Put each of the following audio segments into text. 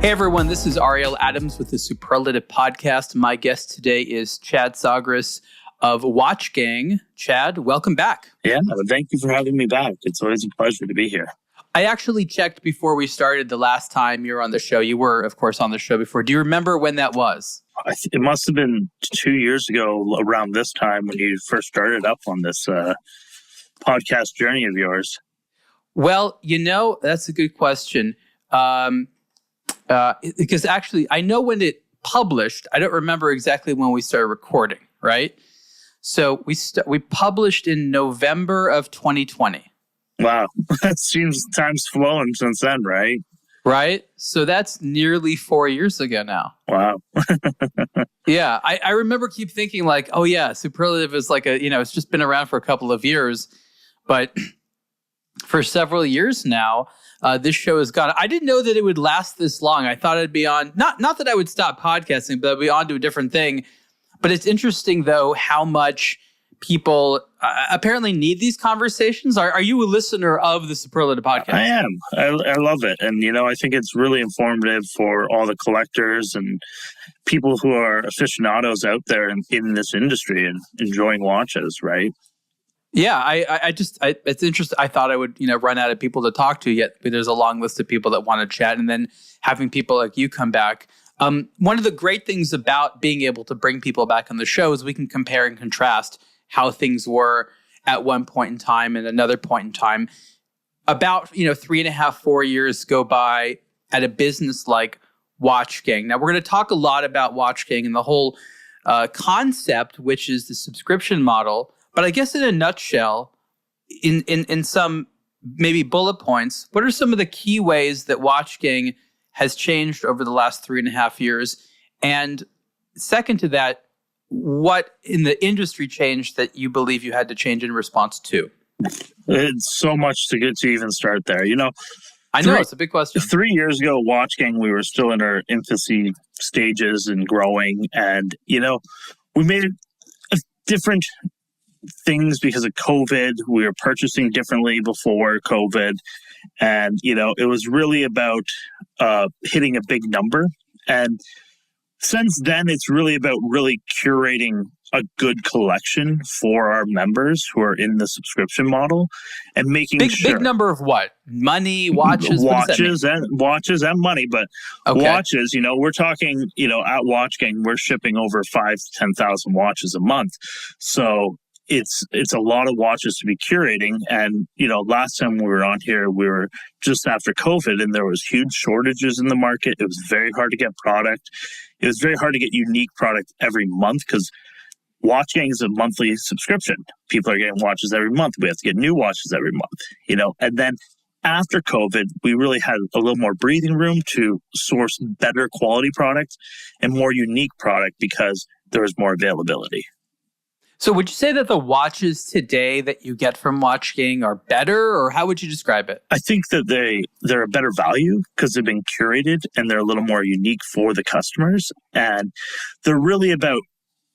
Hey everyone, this is Ariel Adams with the Superlative Podcast. My guest today is Chad Tsagris of Watch Gang. Chad, welcome back. Yeah, thank you for having me back. It's always a pleasure to be here. I actually checked before we started the last time you were on the show. You were, of course, on the show before. Do you remember when that was? It must have been 2 years ago around this time when you first started up on this podcast journey of yours. Well, that's a good question. Because actually, I know when it published. I don't remember exactly when we started recording, right? So we published in November of 2020. Wow. That seems time's flown since then, right? Right? So that's nearly 4 years ago now. Wow. Yeah. I remember keep thinking like, oh yeah, Superlative is like it's just been around for a couple of years. But for several years now, this show has gone. I didn't know that it would last this long. I thought it'd be on, not that I would stop podcasting, but I'd be on to a different thing. But it's interesting, though, how much people apparently need these conversations. Are you a listener of the Superlative Podcast? I am. I love it. And, I think it's really informative for all the collectors and people who are aficionados out there in this industry and enjoying watches, right? Yeah, it's interesting. I thought I would, run out of people to talk to, yet there's a long list of people that want to chat, and then having people like you come back. One of the great things about being able to bring people back on the show is we can compare and contrast how things were at one point in time and another point in time. About, 3.5, 4 years go by at a business like Watch Gang. Now, we're going to talk a lot about Watch Gang and the whole concept, which is the subscription model. But I guess in a nutshell, in some maybe bullet points, what are some of the key ways that Watch Gang has changed over the last 3.5 years? And second to that, what in the industry changed that you believe you had to change in response to? It's so much to get to even start there. I know, it's a big question. 3 years ago, Watch Gang, we were still in our infancy stages and growing. And, we made different things because of COVID. We were purchasing differently before COVID. And, it was really about hitting a big number. And since then, it's really about really curating a good collection for our members who are in the subscription model and making big number of what? Money, watches? Watches and money. But watches, we're talking, at Watch Gang, we're shipping over 5,000 to 10,000 watches a month. So it's a lot of watches to be curating. And, last time we were on here, we were just after COVID and there was huge shortages in the market. It was very hard to get product. It was very hard to get unique product every month because Watch Gang is a monthly subscription. People are getting watches every month. We have to get new watches every month, and then after COVID, we really had a little more breathing room to source better quality product and more unique product because there was more availability. So would you say that the watches today that you get from Watch Gang are better, or how would you describe it? I think that they're a better value because they've been curated and they're a little more unique for the customers. And they're really about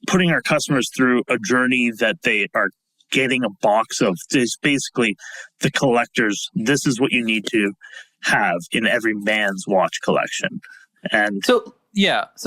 putting our customers through a journey that they are getting a box of. It's basically the collectors. This is what you need to have in every man's watch collection. And so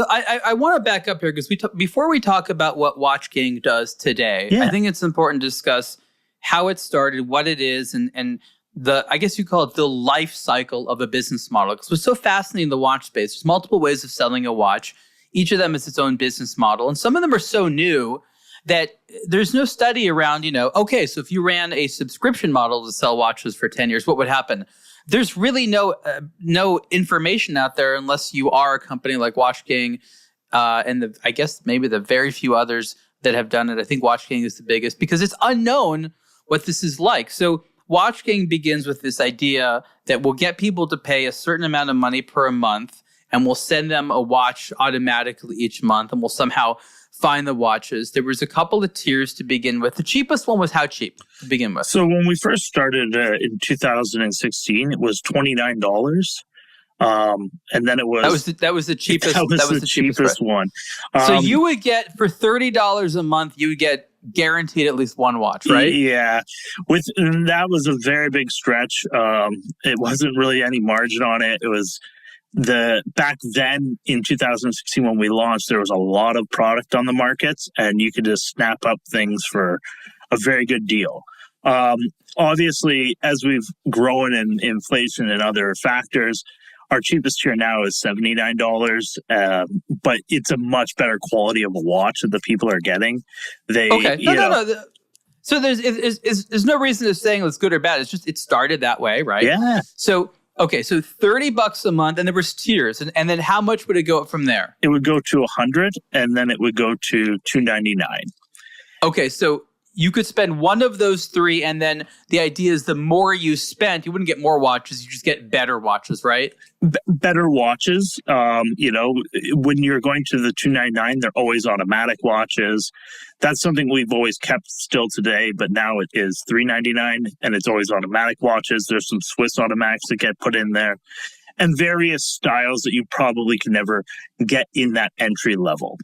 I want to back up here because before we talk about what Watch Gang does today, I think it's important to discuss how it started, what it is, and the, I guess you call it the life cycle of a business model. Because what's so fascinating in the watch space, there's multiple ways of selling a watch. Each of them is its own business model. And some of them are so new that there's no study around, okay, so if you ran a subscription model to sell watches for 10 years, what would happen? There's really no information out there unless you are a company like Watch Gang and I guess maybe the very few others that have done it. I think Watch Gang is the biggest because it's unknown what this is like. So Watch Gang begins with this idea that we'll get people to pay a certain amount of money per month and we'll send them a watch automatically each month and we'll somehow find the watches. There was a couple of tiers to begin with. The cheapest one was how cheap to begin with? So when we first started in 2016, it was $29. And then it was that was the cheapest. That was the cheapest one. So you would get for $30 a month, you would get guaranteed at least one watch, right? Yeah. That was a very big stretch. It wasn't really any margin on it. It was back then in 2016 when we launched, there was a lot of product on the markets, and you could just snap up things for a very good deal. Obviously, as we've grown in inflation and other factors, our cheapest tier now is $79, but it's a much better quality of a watch that the people are getting. No. So there's no reason to saying it's good or bad. It's just it started that way, right? Yeah. So $30 a month, and there was tiers, and then how much would it go up from there? It would go to $100, and then it would go to $299. Okay, so you could spend one of those three, and then the idea is the more you spent, you wouldn't get more watches, you just get better watches, right? Better watches. When you're going to the $299, they're always automatic watches. That's something we've always kept still today, but now it is $399, and it's always automatic watches. There's some Swiss automatics that get put in there, and various styles that you probably can never get in that entry level.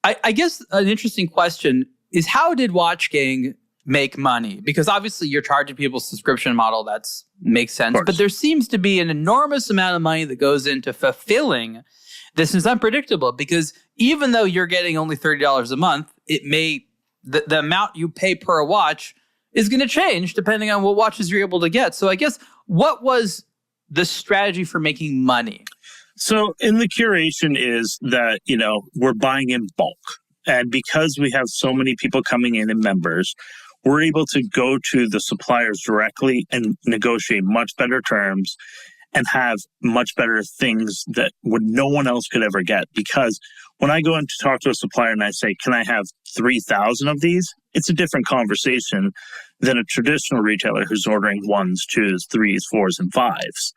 I guess an interesting question is, how did Watch Gang make money? Because obviously you're charging people a subscription model. That makes sense. But there seems to be an enormous amount of money that goes into fulfilling this. Is unpredictable because even though you're getting only $30 a month, the amount you pay per watch is going to change depending on what watches you're able to get. So I guess, what was the strategy for making money? So in the curation is that, we're buying in bulk. And because we have so many people coming in and members, we're able to go to the suppliers directly and negotiate much better terms and have much better things that no one else could ever get. Because when I go in to talk to a supplier and I say, can I have 3,000 of these? It's a different conversation than a traditional retailer who's ordering 1s, 2s, 3s, 4s, and 5s.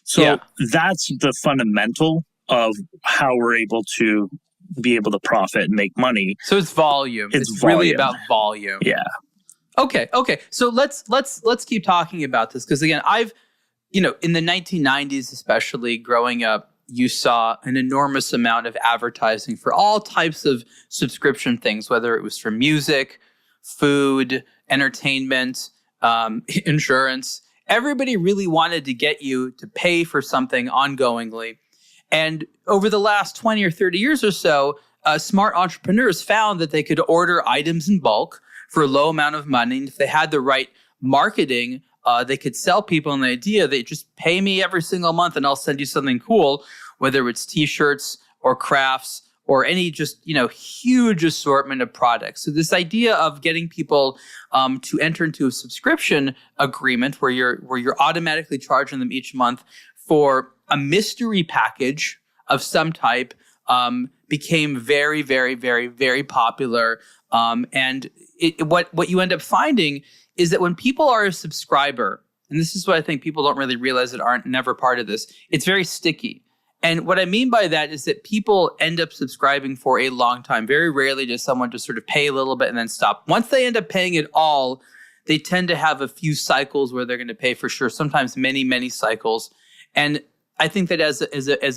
So that's the fundamental of how we're able to be able to profit and make money. So it's volume. It's really about volume. Yeah. Okay. So let's keep talking about this, because again, I've in the 1990s, especially growing up, you saw an enormous amount of advertising for all types of subscription things, whether it was for music, food, entertainment, insurance. Everybody really wanted to get you to pay for something ongoingly. And over the last 20 or 30 years or so, smart entrepreneurs found that they could order items in bulk for a low amount of money. And if they had the right marketing, they could sell people an idea that just pay me every single month and I'll send you something cool, whether it's t-shirts or crafts or any just, huge assortment of products. So this idea of getting people to enter into a subscription agreement where you're automatically charging them each month for a mystery package of some type became very, very, very, very popular. And what you end up finding is that when people are a subscriber, and this is what I think people don't really realize that aren't never part of this, it's very sticky. And what I mean by that is that people end up subscribing for a long time. Very rarely does someone just sort of pay a little bit and then stop. Once they end up paying it all, they tend to have a few cycles where they're going to pay for sure, sometimes many, many cycles. And I think that as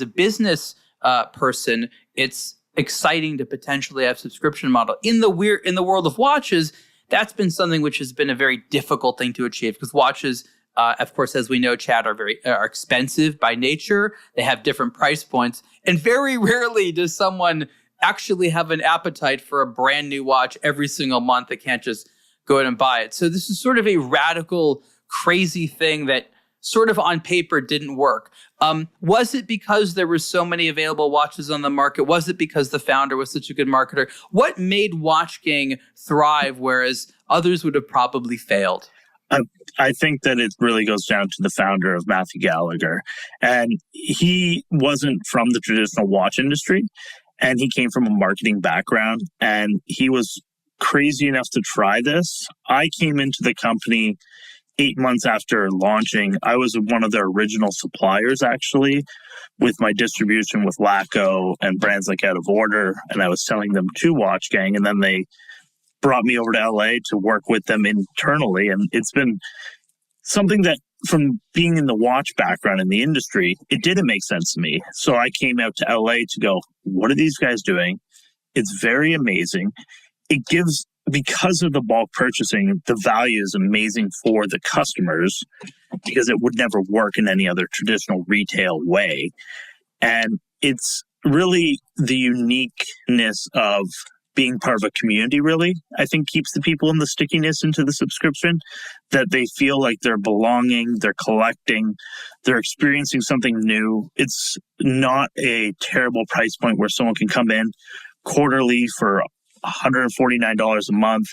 a business person, it's exciting to potentially have subscription model. In the world of watches, that's been something which has been a very difficult thing to achieve, because watches, of course, as we know, Chad, are expensive by nature. They have different price points, and very rarely does someone actually have an appetite for a brand new watch every single month. They can't just go out and buy it. So this is sort of a radical, crazy thing that sort of on paper didn't work. Was it because there were so many available watches on the market? Was it because the founder was such a good marketer? What made Watch Gang thrive, whereas others would have probably failed? I think that it really goes down to the founder of Matthew Gallagher. And he wasn't from the traditional watch industry, and he came from a marketing background, and he was crazy enough to try this. I came into the company 8 months after launching. I was one of their original suppliers, actually, with my distribution with Laco and brands like Out of Order, and I was selling them to Watch Gang, and then they brought me over to LA to work with them internally. And it's been something that, from being in the watch background in the industry, it didn't make sense to me. So I came out to LA to go, what are these guys doing? It's very amazing. It gives, because of the bulk purchasing, the value is amazing for the customers, because it would never work in any other traditional retail way. And it's really the uniqueness of being part of a community, really, I think keeps the people in the stickiness into the subscription, that they feel like they're belonging, they're collecting, they're experiencing something new. It's not a terrible price point where someone can come in quarterly for $149 a month,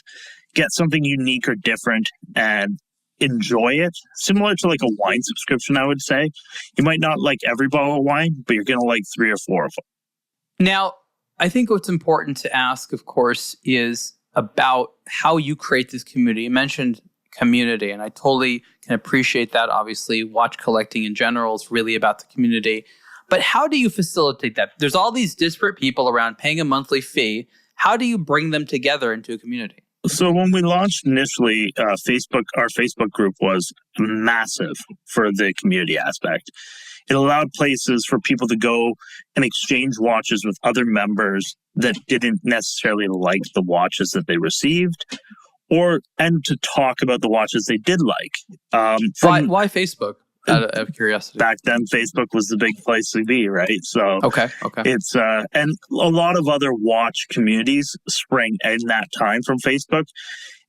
get something unique or different, and enjoy it. Similar to like a wine subscription, I would say. You might not like every bottle of wine, but you're going to like 3 or 4 of them. Now, I think what's important to ask, of course, is about how you create this community. You mentioned community, and I totally can appreciate that. Obviously, watch collecting in general is really about the community. But how do you facilitate that? There's all these disparate people around paying a monthly fee. How do you bring them together into a community? So when we launched initially, our Facebook group was massive for the community aspect. It allowed places for people to go and exchange watches with other members that didn't necessarily like the watches that they received, and to talk about the watches they did like. Why Facebook? Out of curiosity. Back then, Facebook was the big place to be, right? So okay. It's and a lot of other watch communities sprang in that time from Facebook,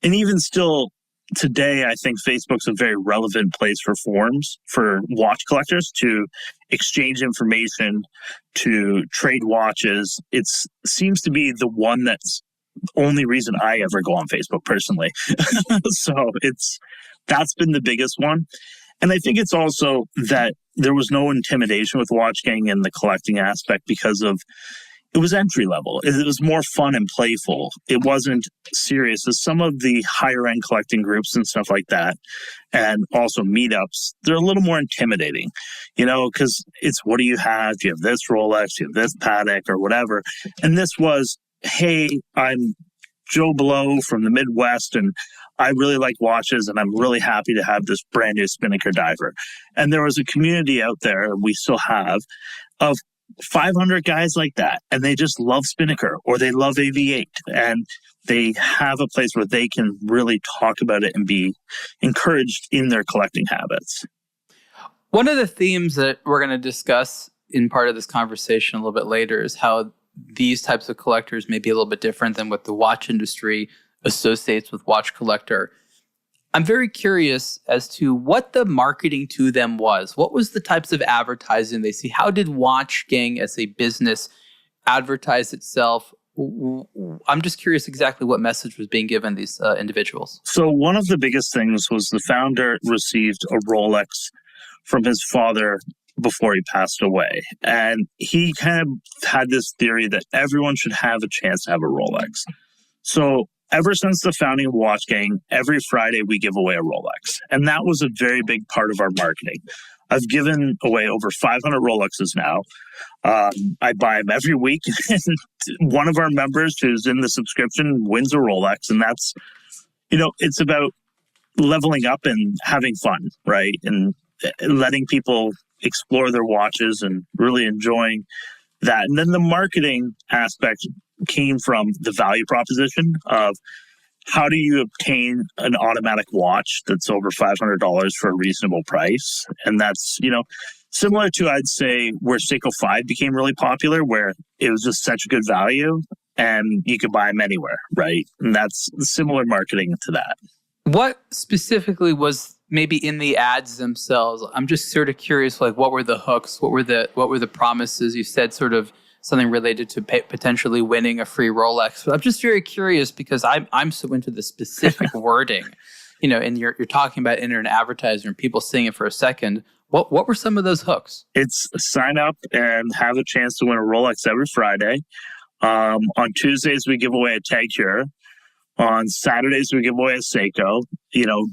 and even still today, I think Facebook's a very relevant place for forums for watch collectors to exchange information, to trade watches. It seems to be the one that's the only reason I ever go on Facebook personally. So that's been the biggest one. And I think it's also that there was no intimidation with Watch Gang in the collecting aspect because it was entry level. It was more fun and playful. It wasn't serious. As some of the higher end collecting groups and stuff like that, and also meetups, they're a little more intimidating, because it's, what do you have? Do you have this Rolex? Do you have this Patek or whatever? And this was, hey, I'm Joe Blow from the Midwest, and I really like watches, and I'm really happy to have this brand new Spinnaker diver. And there was a community out there, we still have, of 500 guys like that, and they just love Spinnaker or they love AV8, and they have a place where they can really talk about it and be encouraged in their collecting habits. One of the themes that we're going to discuss in part of this conversation a little bit later is how these types of collectors may be a little bit different than what the watch industry associates with watch collector. I'm very curious as to what the marketing to them was. What was the types of advertising they see? How did Watch Gang as a business advertise itself? I'm just curious exactly what message was being given these individuals. So one of the biggest things was the founder received a Rolex from his father before he passed away. And he kind of had this theory that everyone should have a chance to have a Rolex. So ever since the founding of Watch Gang, every Friday we give away a Rolex. And that was a very big part of our marketing. I've given away over 500 Rolexes now. I buy them every week. One of our members who's in the subscription wins a Rolex. And that's, it's about leveling up and having fun, right? And letting people explore their watches and really enjoying that. And then the marketing aspect came from the value proposition of how do you obtain an automatic watch that's over $500 for a reasonable price? And that's, similar to, I'd say, where Seiko 5 became really popular, where it was just such a good value and you could buy them anywhere, right? And that's similar marketing to that. What specifically was maybe in the ads themselves? I'm just sort of curious, like, what were the hooks? What were the promises? You said sort of something related to potentially winning a free Rolex. But I'm just very curious because I'm so into the specific wording, and you're talking about internet advertising and people seeing it for a second. What were some of those hooks? It's sign up and have a chance to win a Rolex every Friday. On Tuesdays, we give away a Tag Heuer. On Saturdays, we give away a Seiko.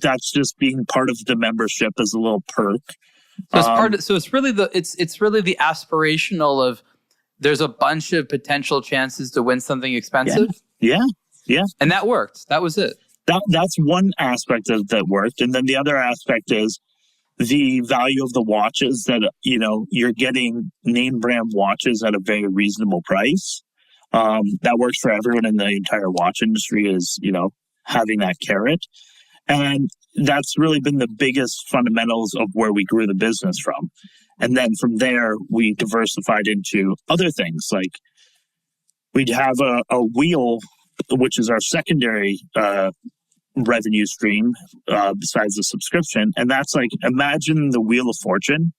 That's just being part of the membership as a little perk. So it's really the aspirational of, there's a bunch of potential chances to win something expensive. Yeah. And that worked. That was it. That's one aspect of that worked. And then the other aspect is the value of the watches that, you're getting name brand watches at a very reasonable price. That works for everyone in the entire watch industry is, having that carrot. And that's really been the biggest fundamentals of where we grew the business from. And then from there, we diversified into other things. Like we'd have a wheel, which is our secondary revenue stream besides the subscription. And that's like, imagine the Wheel of Fortune.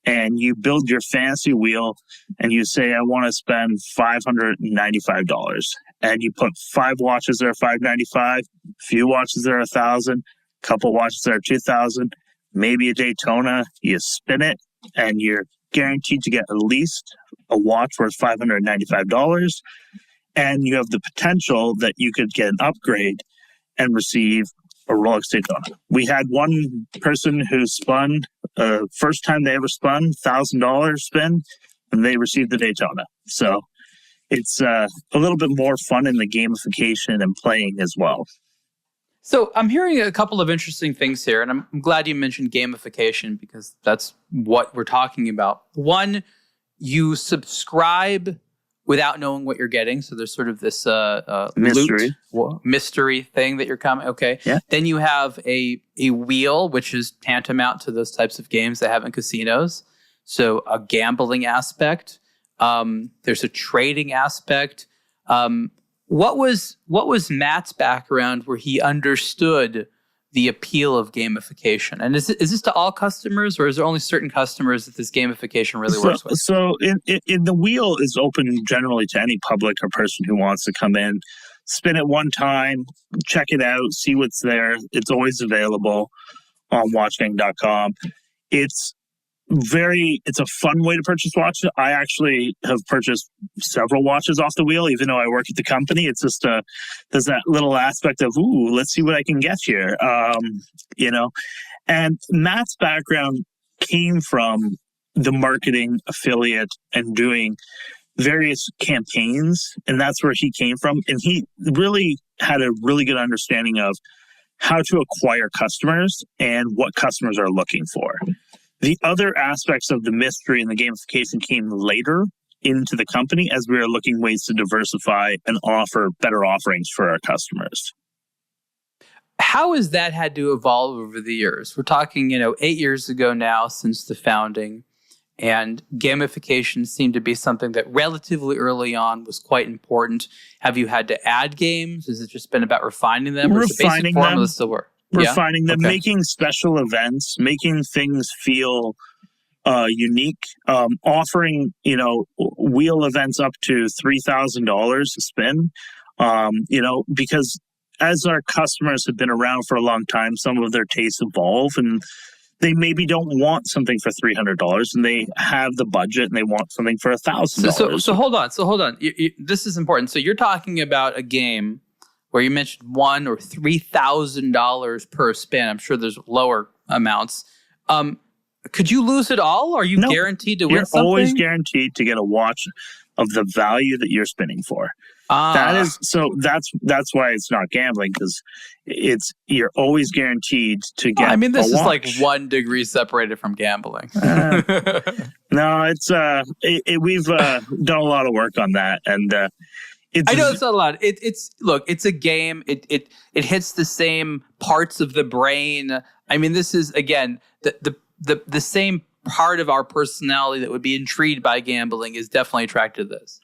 And you build your fancy wheel and you say, I want to spend $595. And you put 5 watches that are $595, few watches that are $1,000, couple watches that are $2,000, maybe a Daytona. You spin it and you're guaranteed to get at least a watch worth $595. And you have the potential that you could get an upgrade and receive a Rolex Daytona. We had one person who spun, first time they ever spun, $1,000 spin, and they received the Daytona. So it's a little bit more fun in the gamification and playing as well. So I'm hearing a couple of interesting things here, and I'm glad you mentioned gamification because that's what we're talking about. One, you subscribe without knowing what you're getting. So there's sort of this mystery thing that you're coming. Okay. Yeah. Then you have a wheel, which is tantamount to those types of games they have in casinos. So a gambling aspect. There's a trading aspect. What was Matt's background where he understood the appeal of gamification? And is this to all customers, or is there only certain customers that this gamification really works with? So in the wheel is open generally to any public or person who wants to come in, spin it one time, check it out, see what's there. It's always available on watchgang.com. It's a fun way to purchase watches. I actually have purchased several watches off the wheel, even though I work at the company. It's just there's that little aspect of, ooh, let's see what I can get here. And Matt's background came from the marketing affiliate and doing various campaigns. And that's where he came from. And he really had a really good understanding of how to acquire customers and what customers are looking for. The other aspects of the mystery and the gamification came later into the company as we were looking ways to diversify and offer better offerings for our customers. How has that had to evolve over the years? We're talking, 8 years ago now since the founding, and gamification seemed to be something that relatively early on was quite important. Have you had to add games? Has it just been about refining them? Or Refining the basic formula them. Still work? Refining them, making special events, making things feel unique, offering, wheel events up to $3,000 a spin, because as our customers have been around for a long time, some of their tastes evolve and they maybe don't want something for $300 and they have the budget and they want something for $1,000. So hold on. This is important. So you're talking about a game where you mentioned $1,000 or $3,000 per spin. I'm sure there's lower amounts. Could you lose it all? Are you guaranteed to win something? You're always guaranteed to get a watch of the value that you're spinning for. That's why it's not gambling, because you're always guaranteed to get. This is like 1 degree separated from gambling. No, it's we've done a lot of work on that, and I know it's not a lot. It's a game. It hits the same parts of the brain. This is again the same part of our personality that would be intrigued by gambling is definitely attracted to this.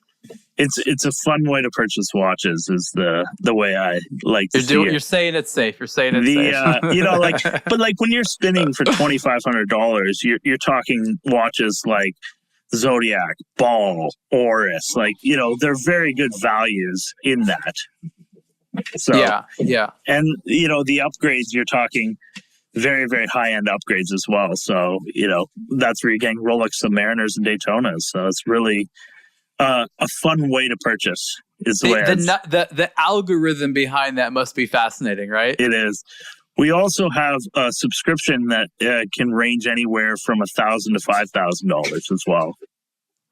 It's a fun way to purchase watches is the way I like to see it. You're saying it's safe. You're saying it's safe. But when you're spinning for $2,500, you're talking watches like Zodiac, Ball, Oris, they're very good values in that. So yeah. And the upgrades, you're talking very, very high-end upgrades as well. So, that's where you're getting Rolex Submariners and Daytonas. So it's really a fun way to purchase is the way the algorithm behind that must be fascinating, right? It is. We also have a subscription that can range anywhere from $1,000 to $5,000 as well.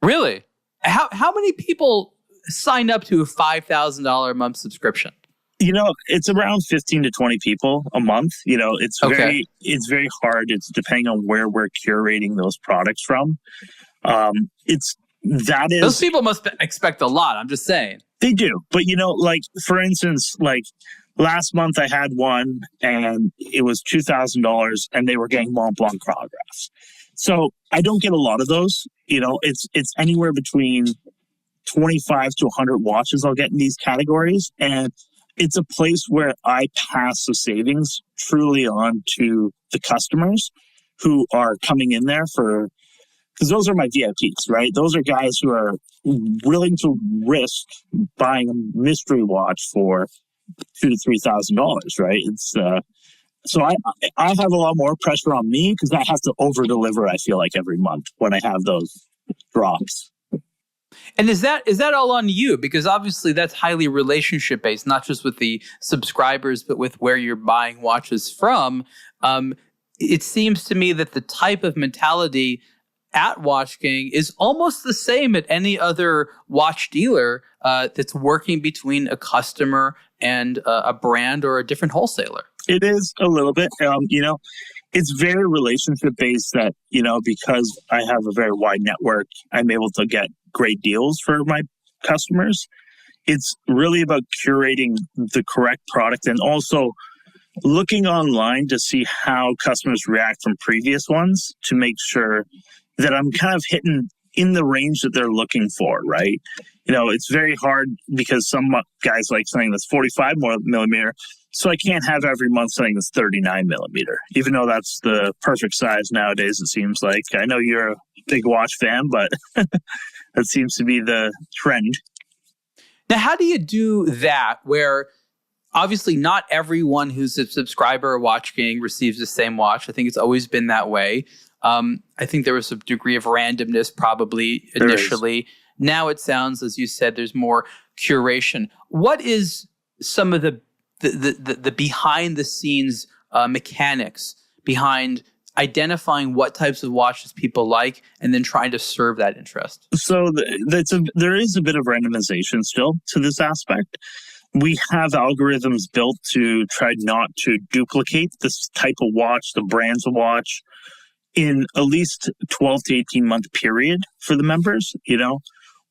Really? How many people sign up to a $5,000 a month subscription? It's around 15 to 20 people a month. It's very hard. It's depending on where we're curating those products from. Those people must expect a lot. I'm just saying. They do. But, for instance, last month I had one and it was $2,000 and they were getting Mont Blanc chronographs. So I don't get a lot of those. It's anywhere between 25 to 100 watches I'll get in these categories. And it's a place where I pass the savings truly on to the customers who are coming in there because those are my VIPs, right? Those are guys who are willing to risk buying a mystery watch for $2,000 to $3,000, right? It's so I have a lot more pressure on me because I have to over deliver. I feel like every month when I have those drops. And is that all on you? Because obviously that's highly relationship based, not just with the subscribers, but with where you're buying watches from. It seems to me that the type of mentality at Watch Gang is almost the same at any other watch dealer that's working between a customer and a brand or a different wholesaler. It is a little bit, it's very relationship based that, because I have a very wide network, I'm able to get great deals for my customers. It's really about curating the correct product and also looking online to see how customers react from previous ones to make sure that I'm kind of hitting in the range that they're looking for, right? It's very hard because some guys like something that's 45 millimeter. So I can't have every month something that's 39 millimeter, even though that's the perfect size nowadays, it seems like. I know you're a big watch fan, but that seems to be the trend. Now, how do you do that where obviously not everyone who's a subscriber of Watch Gang receives the same watch? I think it's always been that way. I think there was a degree of randomness probably initially. Now it sounds, as you said, there's more curation. What is some of the behind the scenes mechanics behind identifying what types of watches people like and then trying to serve that interest? So there is a bit of randomization still to this aspect. We have algorithms built to try not to duplicate this type of watch, the brands of watch, in at least 12 to 18 month period for the members.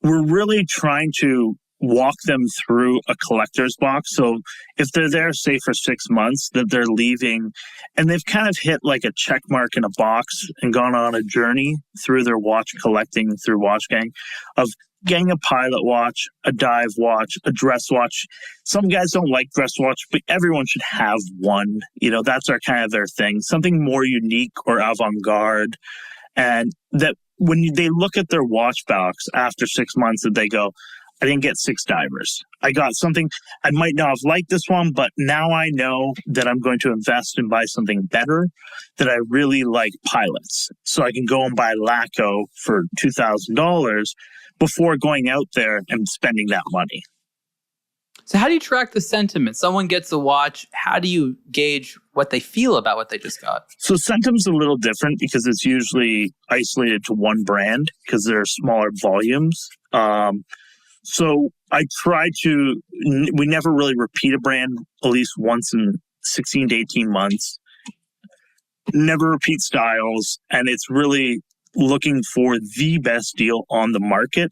We're really trying to walk them through a collector's box. So if they're there, say for 6 months, that they're leaving and they've kind of hit like a check mark in a box and gone on a journey through their watch collecting through Watch Gang of getting a pilot watch, a dive watch, a dress watch. Some guys don't like dress watch, but everyone should have one. That's our kind of their thing, something more unique or avant-garde. And that when they look at their watch box after 6 months, that they go, I didn't get 6 divers. I got something. I might not have liked this one, but now I know that I'm going to invest and buy something better, that I really like pilots. So I can go and buy Laco for $2,000 before going out there and spending that money. So how do you track the sentiment? Someone gets a watch. How do you gauge what they feel about what they just got? So sentiment's a little different because it's usually isolated to one brand because there are smaller volumes. So I try to, we never really repeat a brand at least once in 16 to 18 months. Never repeat styles. And it's really looking for the best deal on the market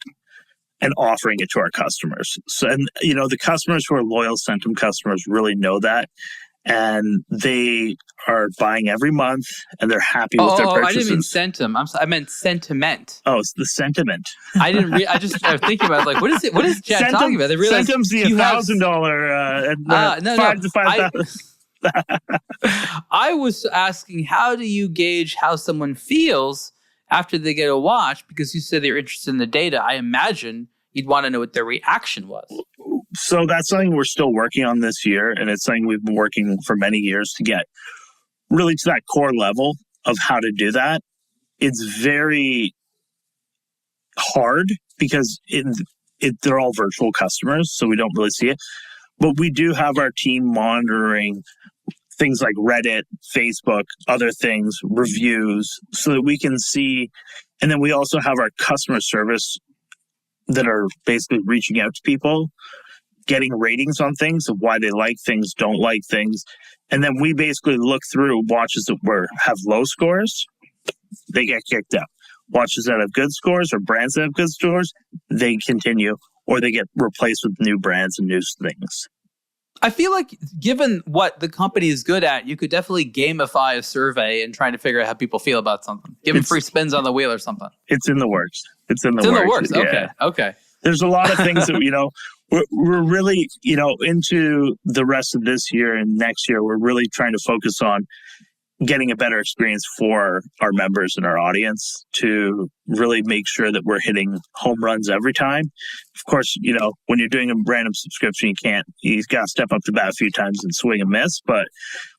and offering it to our customers. So, and the customers who are loyal Centum customers really know that. And they are buying every month and they're happy with their purchases. I didn't mean Centum. I meant sentiment. Oh, it's the sentiment. I was thinking about like, what is it? What is Chad talking about? They realize Centum's the $1,000 $5,000 to $5,000. I was asking, how do you gauge how someone feels after they get a watch? Because you said they're interested in the data. I imagine you'd want to know what their reaction was. So that's something we're still working on this year. And it's something we've been working for many years to get really to that core level of how to do that. It's very hard because they're all virtual customers, so we don't really see it. But we do have our team monitoring things like Reddit, Facebook, other things, reviews, so that we can see. And then we also have our customer service that are basically reaching out to people, getting ratings on things of why they like things, don't like things. And then we basically look through watches that have low scores, they get kicked out. Watches that have good scores or brands that have good scores, they continue or they get replaced with new brands and new things. I feel like given what the company is good at, you could definitely gamify a survey and trying to figure out how people feel about something. Give them free spins on the wheel or something. It's in the works. It's in the works. Yeah. Okay. There's a lot of things that, we're really, into the rest of this year and next year, we're really trying to focus on getting a better experience for our members and our audience to really make sure that we're hitting home runs every time. Of course, when you're doing a random subscription, you got to step up to bat a few times and swing and miss. But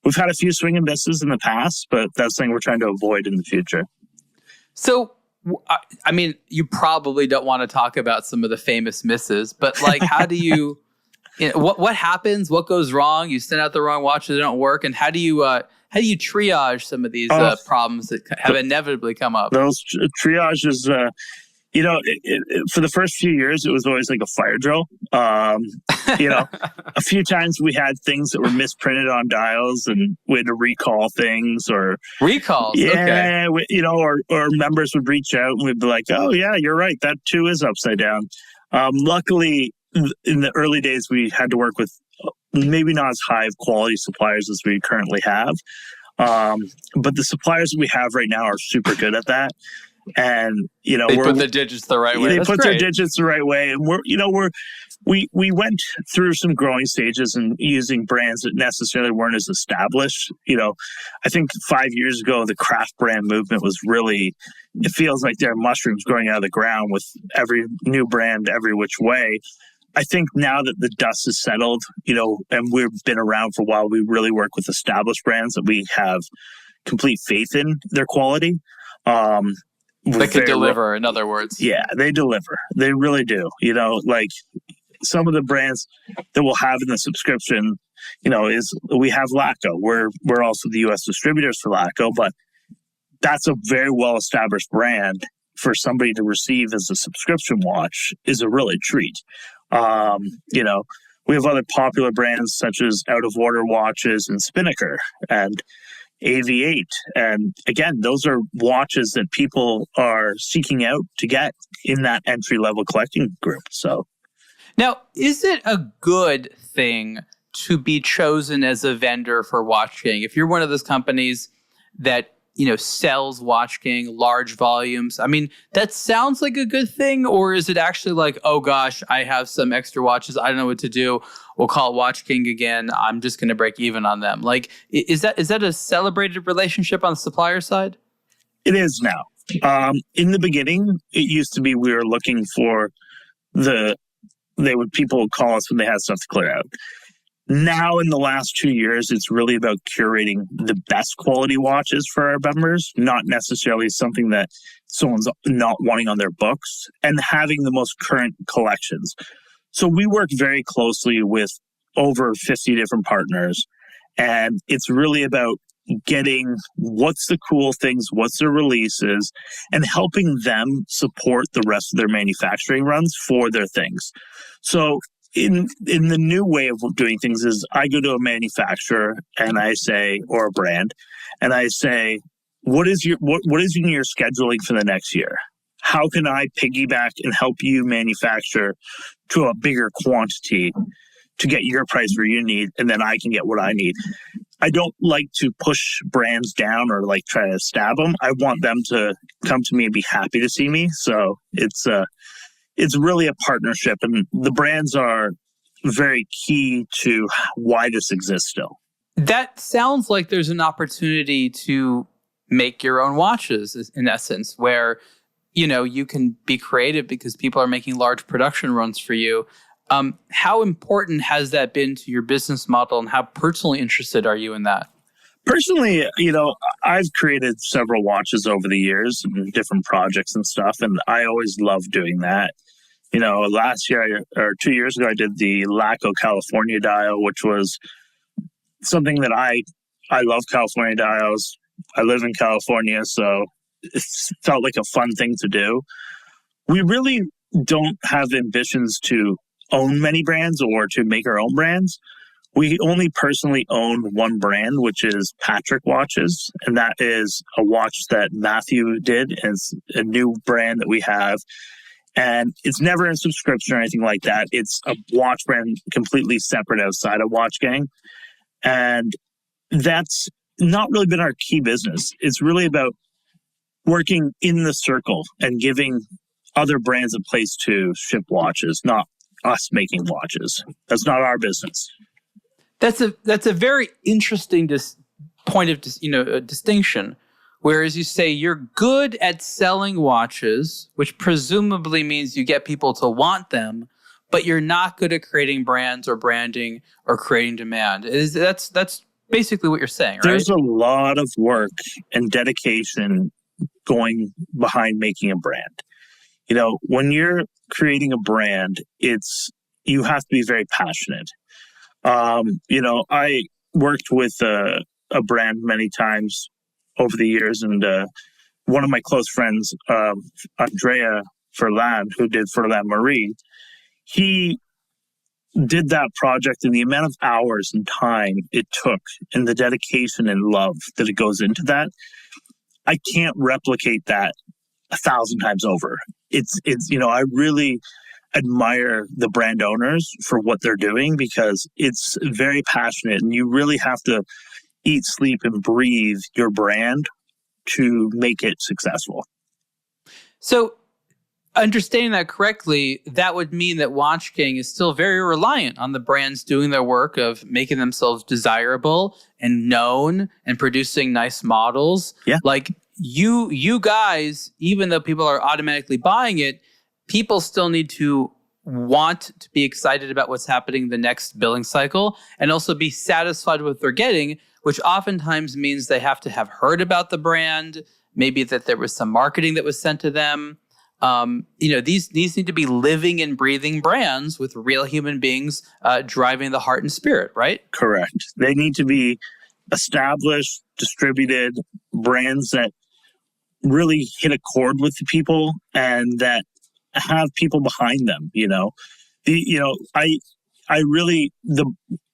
we've had a few swing and misses in the past, but that's something we're trying to avoid in the future. So, I mean, you probably don't want to talk about some of the famous misses, but like, how do you, what happens? What goes wrong? You send out the wrong watches, they don't work. And how do you triage some of these problems that have inevitably come up? Those triages, for the first few years, it was always like a fire drill. A few times we had things that were misprinted on dials and we had to recall things or... Recalls? Yeah, okay. Or members would reach out and we'd be like, oh yeah, you're right, that too is upside down. Luckily, in the early days, we had to work with maybe not as high of quality suppliers as we currently have. But the suppliers we have right now are super good at that. And, they put the digits the right way. They put their digits the right way. And we went through some growing stages and using brands that necessarily weren't as established. I think 5 years ago, the craft brand movement was really, it feels like there are mushrooms growing out of the ground with every new brand, every which way. I think now that the dust has settled, and we've been around for a while, we really work with established brands that we have complete faith in their quality. They can deliver, in other words. Yeah, they deliver. They really do. Like some of the brands that we'll have in the subscription, is we have Laco. We're also the U.S. distributors for Laco, but that's a very well-established brand. For somebody to receive as a subscription watch is a really treat. We have other popular brands such as Out of Order watches and Spinnaker and AV8. And again, those are watches that people are seeking out to get in that entry-level collecting group. So, now, is it a good thing to be chosen as a vendor for Watch King? If you're one of those companies that sells Watch King large volumes, I mean, that sounds like a good thing, or is it actually like, oh gosh, I have some extra watches, I don't know what to do, we'll call Watch King again, I'm just going to break even on them? Like, is that a celebrated relationship on the supplier side? It is now. In the beginning, it used to be we were looking for people would call us when they had stuff to clear out. Now, in the last 2 years, it's really about curating the best quality watches for our members, not necessarily something that someone's not wanting on their books, and having the most current collections. So we work very closely with over 50 different partners, and it's really about getting what's the cool things, what's their releases, and helping them support the rest of their manufacturing runs for their things. So in the new way of doing things is I go to a manufacturer and I say, or a brand, and I say, what is in your scheduling for the next year? How can I piggyback and help you manufacture to a bigger quantity to get your price where you need, and then I can get what I need? I don't like to push brands down or like try to stab them. I want them to come to me and be happy to see me. So it's really a partnership, and the brands are very key to why this exists still. That sounds like there's an opportunity to make your own watches, in essence, where, you can be creative because people are making large production runs for you. How important has that been to your business model, and how personally interested are you in that? Personally, I've created several watches over the years and different projects and stuff, and I always love doing that. Last year or 2 years ago, I did the Laco California dial, which was something that I love California dials. I live in California, so it felt like a fun thing to do. We really don't have ambitions to own many brands or to make our own brands. We only personally own one brand, which is Patrick Watches, and that is a watch that Matthew did. And it's a new brand that we have. And it's never a subscription or anything like that. It's a watch brand completely separate outside of Watch Gang. And that's not really been our key business. It's really about working in the circle and giving other brands a place to ship watches, not us making watches. That's not our business. That's a very interesting point of distinction. Whereas you say you're good at selling watches, which presumably means you get people to want them, but you're not good at creating brands or branding or creating demand. That's basically what you're saying, right? There's a lot of work and dedication going behind making a brand. When you're creating a brand, you have to be very passionate. I worked with a brand many times over the years, and one of my close friends, Andrea Furlan, who did Furlan Marie, he did that project, and the amount of hours and time it took and the dedication and love that it goes into that, I can't replicate that 1,000 times over. I really admire the brand owners for what they're doing, because it's very passionate, and you really have to eat, sleep, and breathe your brand to make it successful. So, understanding that correctly, that would mean that Watch Gang is still very reliant on the brands doing their work of making themselves desirable and known and producing nice models. Yeah. Like you guys, even though people are automatically buying it, people still need to want to be excited about what's happening the next billing cycle and also be satisfied with what they're getting, which oftentimes means they have to have heard about the brand, maybe that there was some marketing that was sent to them. These need to be living and breathing brands with real human beings driving the heart and spirit, right? Correct. They need to be established, distributed brands that really hit a chord with the people and that have people behind them.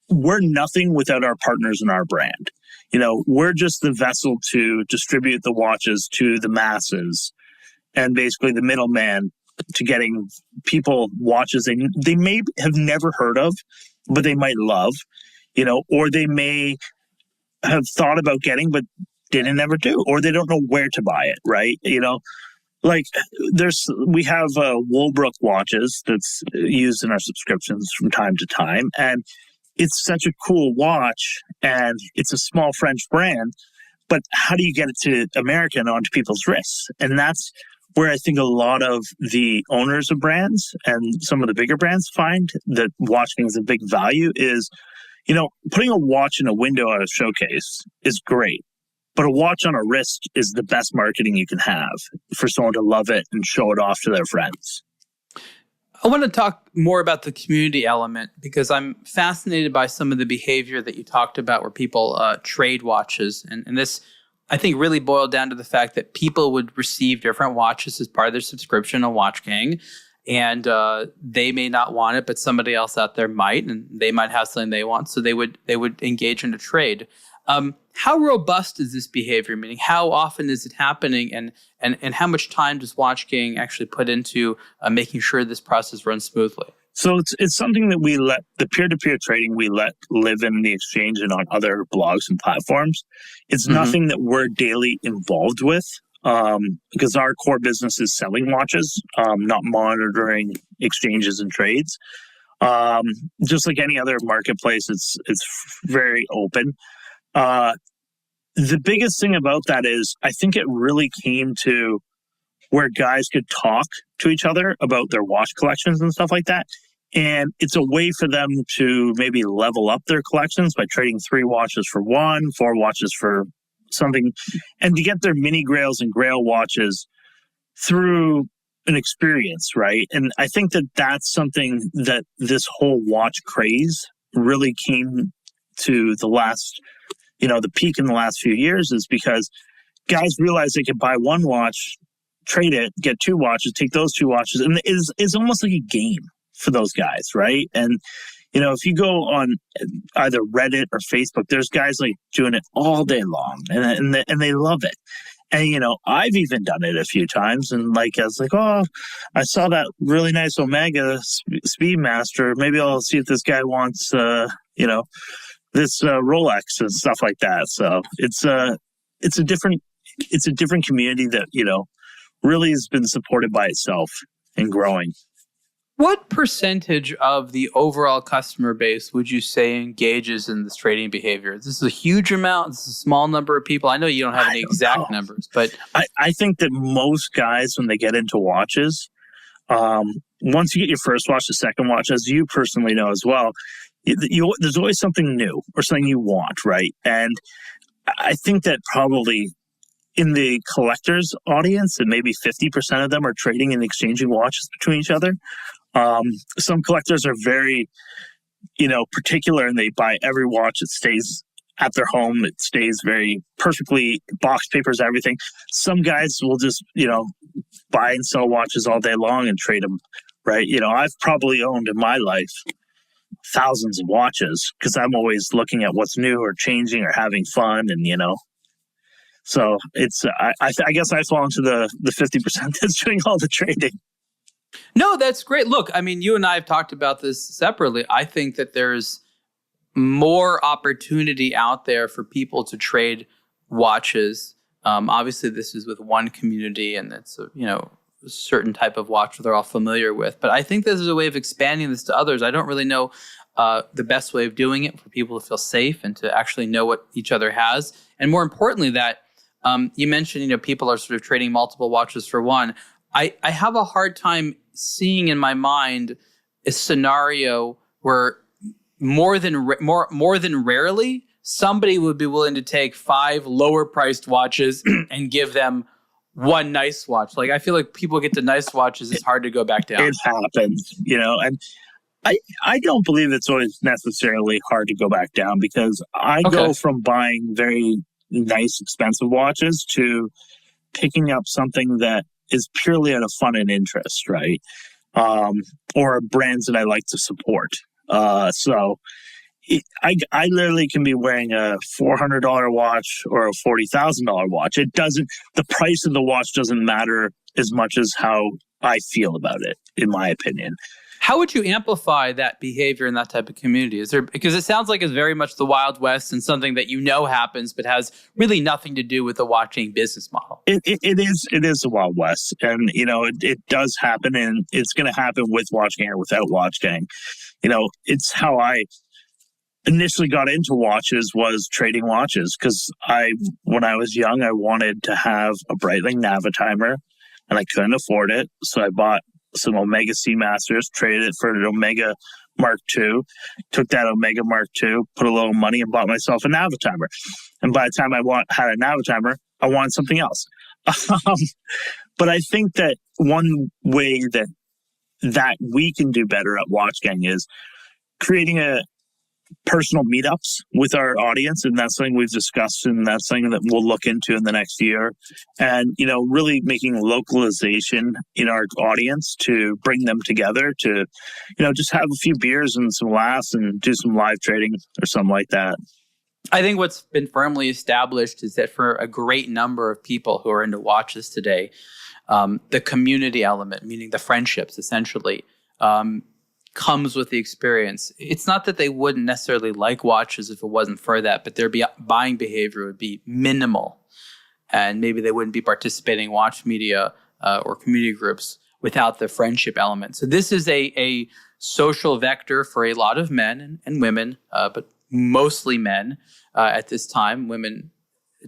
We're nothing without our partners in our brand. We're just the vessel to distribute the watches to the masses, and basically the middleman to getting people watches they may have never heard of, but they might love, or they may have thought about getting, but didn't ever do, or they don't know where to buy it, right? We have Woolbrook watches that's used in our subscriptions from time to time. And it's such a cool watch, and it's a small French brand, but how do you get it to America and onto people's wrists? And that's where I think a lot of the owners of brands and some of the bigger brands find that watching is a big value is, putting a watch in a window at a showcase is great. But a watch on a wrist is the best marketing you can have for someone to love it and show it off to their friends. I want to talk more about the community element, because I'm fascinated by some of the behavior that you talked about where people trade watches. And this, I think, really boiled down to the fact that people would receive different watches as part of their subscription on Watch Gang. And they may not want it, but somebody else out there might, and they might have something they want. So they would engage in a trade. How robust is this behavior? Meaning, how often is it happening, and how much time does Watch Gang actually put into making sure this process runs smoothly? So it's something that we let the peer-to-peer trading we let live in the exchange and on other blogs and platforms. It's nothing that we're daily involved with, because our core business is selling watches, not monitoring exchanges and trades. Just like any other marketplace, it's very open. The biggest thing about that is I think it really came to where guys could talk to each other about their watch collections and stuff like that. And it's a way for them to maybe level up their collections by trading 3 watches for 1, 4 watches for something, and to get their mini grails and grail watches through an experience, right? And I think that that's something that this whole watch craze really came to the last, the peak in the last few years, is because guys realized they could buy 1 watch, trade it, get 2 watches, take those 2 watches, and it's almost like a game for those guys, right? And if you go on either Reddit or Facebook, there's guys like doing it all day long, and they love it. And, I've even done it a few times. And like, I was like, oh, I saw that really nice Omega Speedmaster. Maybe I'll see if this guy wants, this Rolex and stuff like that. So it's a different community that, really has been supported by itself and growing. What percentage of the overall customer base would you say engages in this trading behavior? This is a huge amount. This is a small number of people. I know you don't have any exact numbers, but I think that most guys, when they get into watches, once you get your first watch, the second watch, as you personally know as well, there's always something new or something you want, right? And I think that probably in the collectors audience, and maybe 50% of them are trading and exchanging watches between each other. Some collectors are very, particular, and they buy every watch. It stays at their home. It stays very perfectly, box papers, everything. Some guys will just, buy and sell watches all day long and trade them, right? I've probably owned in my life thousands of watches because I'm always looking at what's new or changing or having fun, and so it's I guess I fall into the 50% that's doing all the trading. No, that's great. Look, I mean, you and I have talked about this separately. I think that there's more opportunity out there for people to trade watches. Obviously, this is with one community, and it's a certain type of watch that they're all familiar with. But I think there's a way of expanding this to others. I don't really know the best way of doing it for people to feel safe and to actually know what each other has. And more importantly, that you mentioned, people are sort of trading multiple watches for one. I have a hard time seeing in my mind a scenario where more than rarely somebody would be willing to take 5 lower priced watches and give them one nice watch. Like, I feel like people get the nice watches, it's hard to go back down. It happens, and I don't believe it's always necessarily hard to go back down, because I go from buying very nice, expensive watches to picking up something that is purely out of fun and interest, right? Or brands that I like to support. So I literally can be wearing a $400 watch or a $40,000 watch. The price of the watch doesn't matter as much as how I feel about it, in my opinion. How would you amplify that behavior in that type of community? Because it sounds like it's very much the Wild West and something that happens, but has really nothing to do with the watching business model. It is the Wild West, and it does happen, and it's going to happen with Watch Gang or without Watch Gang. It's how I initially got into watches, was trading watches, because when I was young, I wanted to have a Breitling Navitimer, and I couldn't afford it, so I bought some Omega Seamasters, traded it for an Omega Mark II, took that Omega Mark II, put a little money, and bought myself a Navitimer. And by the time I had a Navitimer, I wanted something else. But I think that one way that we can do better at Watch Gang is creating personal meetups with our audience, and that's something we've discussed, and that's something that we'll look into in the next year. And really making localization in our audience to bring them together to just have a few beers and some laughs and do some live trading or something like that. I think what's been firmly established is that for a great number of people who are into watches today, the community element, meaning the friendships essentially, comes with the experience. It's not that they wouldn't necessarily like watches if it wasn't for that, but their buying behavior would be minimal, and maybe they wouldn't be participating in watch media or community groups without the friendship element. So this is a social vector for a lot of men and women, but mostly men at this time. Women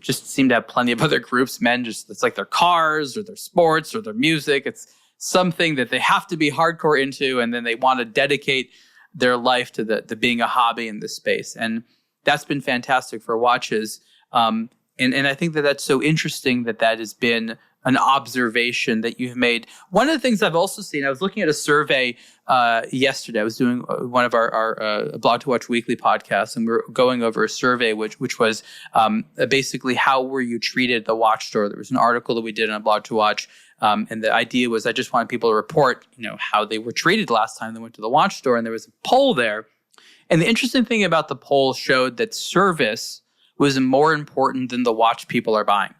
just seem to have plenty of other groups. Men it's like their cars or their sports or their music. It's something that they have to be hardcore into, and then they want to dedicate their life to the being a hobby in this space. And that's been fantastic for watches. And I think that's so interesting that has been an observation that you've made. One of the things I've also seen, I was looking at a survey yesterday. I was doing one of our aBlogtoWatch weekly podcasts, and we were going over a survey which was basically how were you treated at the watch store. There was an article that we did on aBlogtoWatch, and the idea was I just wanted people to report, how they were treated last time they went to the watch store, and there was a poll there. And the interesting thing about the poll showed that service was more important than the watch people are buying.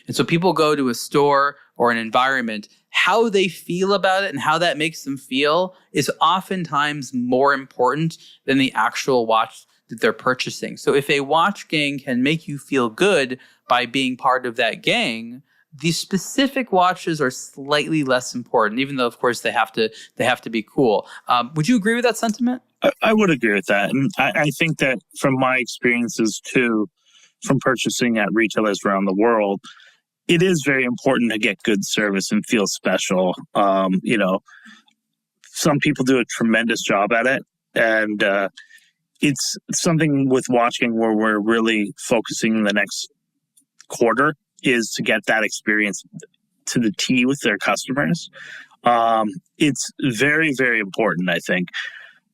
And so people go to a store or an environment, how they feel about it and how that makes them feel is oftentimes more important than the actual watch that they're purchasing. So if a watch gang can make you feel good by being part of that gang, these specific watches are slightly less important, even though, of course, they have to be cool. Would you agree with that sentiment? I would agree with that. And I think that from my experiences too, from purchasing at retailers around the world, it is very important to get good service and feel special. Some people do a tremendous job at it. And it's something with watching where we're really focusing the next quarter is to get that experience to the T with their customers. It's very, very important, I think,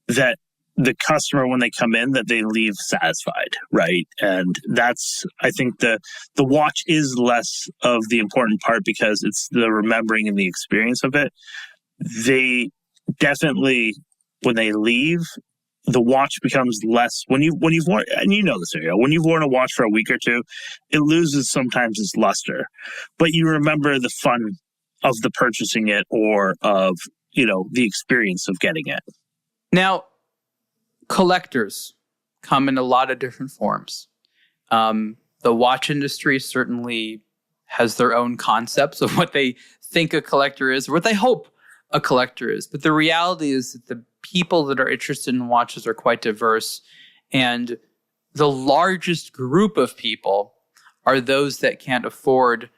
that the customer, when they come in, that they leave satisfied, right? And that's, I think the watch is less of the important part because it's the remembering and the experience of it. They definitely, when they leave, the watch becomes less when you've worn, and you know this, Ariel, when you've worn a watch for a week or two, it loses sometimes its luster, but you remember the fun of the purchasing it or of, the experience of getting it. Now, collectors come in a lot of different forms. The watch industry certainly has their own concepts of what they think a collector is or what they hope a collector is. But the reality is that the people that are interested in watches are quite diverse. And the largest group of people are those that can't afford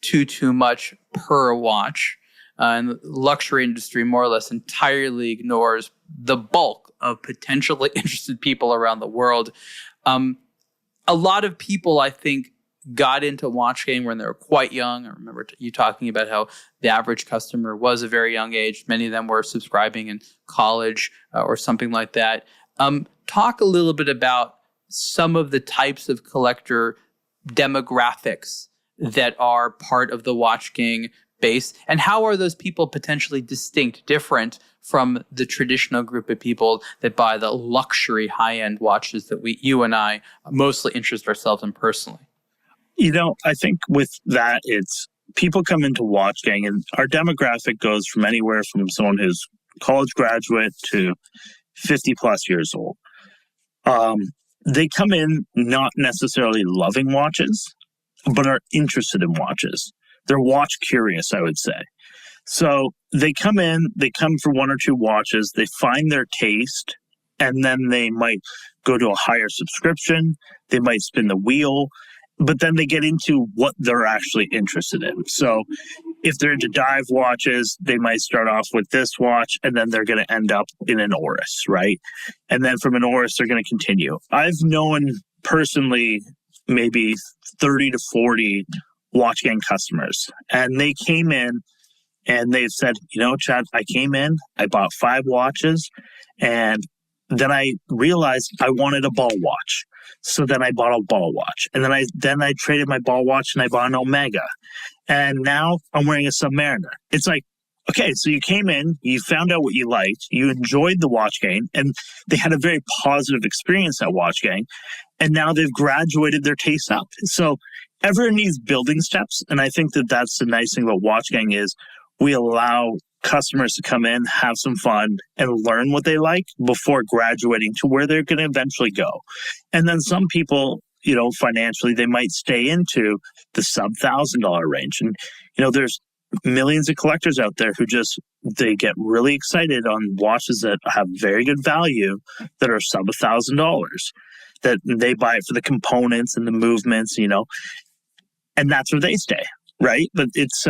too much per watch. And the luxury industry more or less entirely ignores the bulk of potentially interested people around the world. A lot of people, I think, got into watch game when they were quite young. I remember you talking about how the average customer was a very young age. Many of them were subscribing in college or something like that. Talk a little bit about some of the types of collector demographics that are part of the watch gang base, and how are those people potentially different from the traditional group of people that buy the luxury high-end watches that you and I mostly interest ourselves in personally? I think with that, it's people come into watch gang, and our demographic goes from anywhere from someone who's college graduate to 50 plus years old. They come in not necessarily loving watches, but are interested in watches. They're watch curious, I would say. So they come in, they come for one or two watches, they find their taste, and then they might go to a higher subscription, they might spin the wheel, but then they get into what they're actually interested in. So if they're into dive watches, they might start off with this watch, and then they're going to end up in an Oris, right? And then from an Oris, they're going to continue. I've known personally maybe 30 to 40 watch gang customers, and they came in and they've said, Chad, I came in, I bought 5 watches, and then I realized I wanted a ball watch. So then I bought a ball watch, and then I traded my ball watch and I bought an Omega, and now I'm wearing a Submariner. It's like, okay, so you came in, you found out what you liked, you enjoyed the watch gang, and they had a very positive experience at watch gang, and now they've graduated their taste up. So everyone needs building steps, and I think that that's the nice thing about watch gang is we allow customers to come in, have some fun, and learn what they like before graduating to where they're going to eventually go. And then some people, financially, they might stay into the sub $1,000 range. And, there's millions of collectors out there who they get really excited on watches that have very good value that are sub $1,000, that they buy it for the components and the movements, and that's where they stay, right? But it's,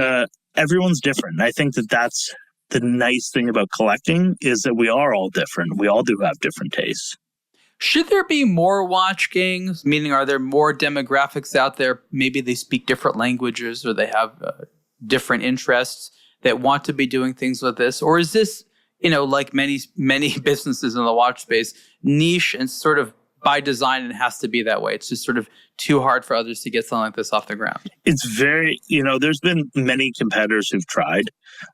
everyone's different. I think that that's the nice thing about collecting is that we are all different. We all do have different tastes. Should there be more watch gangs? Meaning, are there more demographics out there? Maybe they speak different languages or they have different interests that want to be doing things with this? Or is this, like many businesses in the watch space, niche and sort of by design, it has to be that way? It's just sort of too hard for others to get something like this off the ground. It's very, there's been many competitors who've tried.